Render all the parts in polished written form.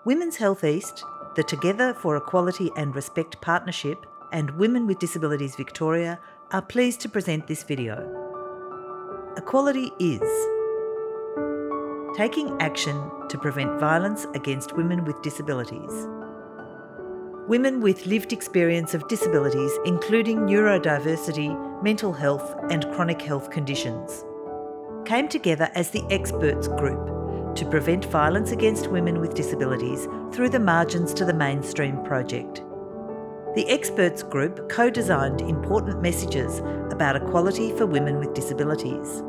Women's Health East, the Together for Equality and Respect Partnership, and Women with Disabilities Victoria are pleased to present this video. Equality is taking action to prevent violence against women with disabilities. Women with lived experience of disabilities, including neurodiversity, mental health and chronic health conditions, came together as the Experts Group to prevent violence against women with disabilities through the Margins to the Mainstream project. The Experts Group co-designed important messages about equality for women with disabilities.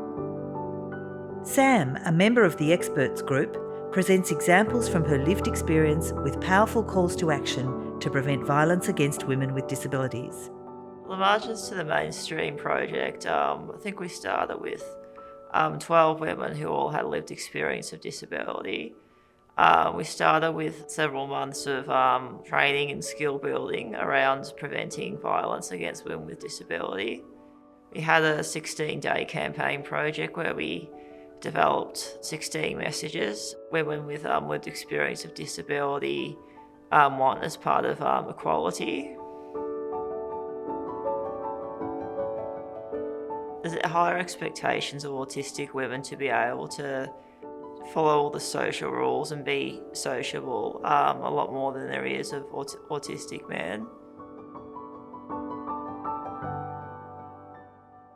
Sam, a member of the Experts Group, presents examples from her lived experience with powerful calls to action to prevent violence against women with disabilities. The Margins to the Mainstream project, I think we started with 12 women who all had lived experience of disability. We started with several months of training and skill building around preventing violence against women with disability. We had a 16-day campaign project where we developed 16 messages women with lived experience of disability want as part of equality. There's higher expectations of autistic women to be able to follow all the social rules and be sociable a lot more than there is of autistic men.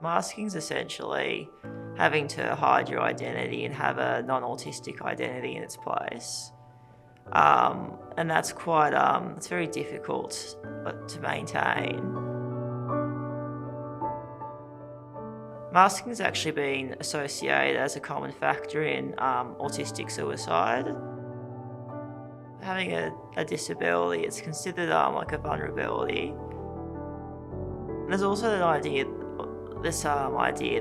Masking is essentially having to hide your identity and have a non-autistic identity in its place. And that's quite, it's very difficult to maintain. Masking has actually been associated as a common factor in autistic suicide. Having a disability, it's considered like a vulnerability. And there's also an idea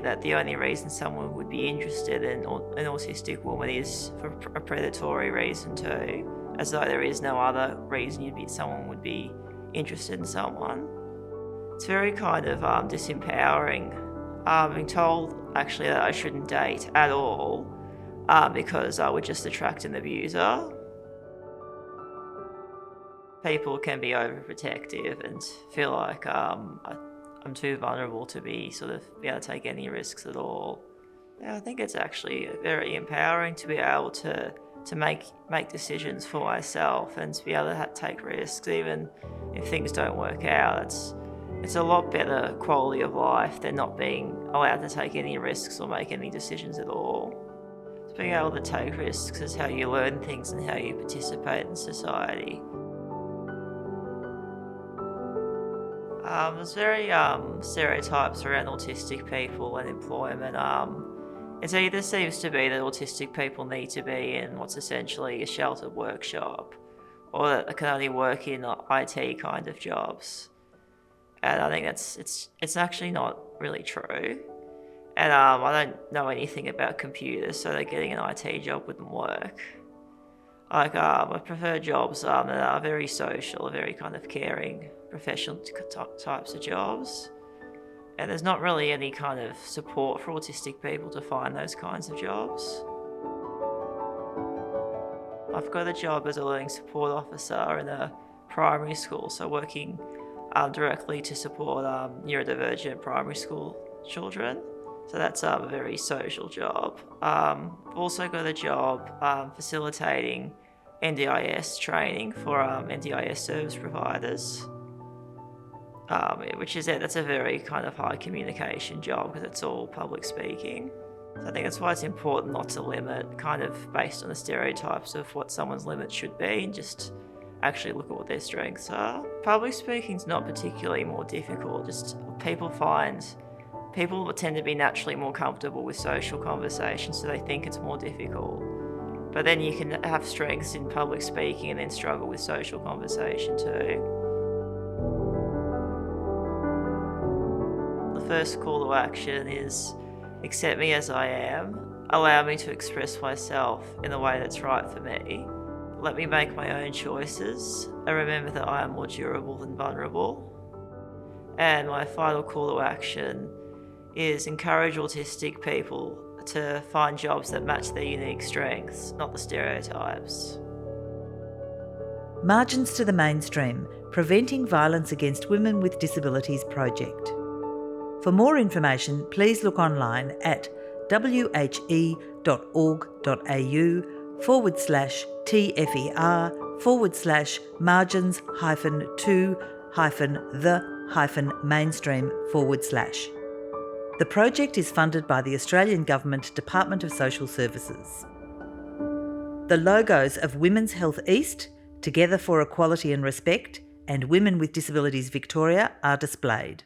that the only reason someone would be interested in an autistic woman is for a predatory reason too, as though there is no other reason someone would be interested in someone. It's very kind of disempowering. Being told actually that I shouldn't date at all because I would just attract an abuser. People can be overprotective and feel like I'm too vulnerable to be able to take any risks at all. Yeah, I think it's actually very empowering to be able to make decisions for myself and to be able to take risks even if things don't work out. It's a lot better quality of life than not being allowed to take any risks or make any decisions at all. So being able to take risks is how you learn things and how you participate in society. There's very stereotypes around autistic people and employment. It either seems to be that autistic people need to be in what's essentially a sheltered workshop, or that they can only work in IT kind of jobs. And I think it's actually not really true. And I don't know anything about computers, so that getting an IT job wouldn't work. I prefer jobs that are very social, very kind of caring, professional types of jobs. And there's not really any kind of support for autistic people to find those kinds of jobs. I've got a job as a learning support officer in a primary school, so working directly to support neurodivergent primary school children. So that's a very social job. I've also got a job facilitating NDIS training for NDIS service providers, that's a very kind of high communication job because it's all public speaking. So I think that's why it's important not to limit kind of based on the stereotypes of what someone's limit should be and just actually look at what their strengths are. Public speaking's not particularly more difficult, just people tend to be naturally more comfortable with social conversations, so they think it's more difficult. But then you can have strengths in public speaking and then struggle with social conversation too. The first call to action is accept me as I am, allow me to express myself in the way that's right for me. Let me make my own choices and remember that I am more durable than vulnerable. And my final call to action is encourage autistic people to find jobs that match their unique strengths, not the stereotypes. Margins to the Mainstream, Preventing Violence Against Women with Disabilities project. For more information, please look online at whe.org.au/TFER/margins-to-the-mainstream/. The project is funded by the Australian Government Department of Social Services. The logos of Women's Health East, Together for Equality and Respect, and Women with Disabilities Victoria are displayed.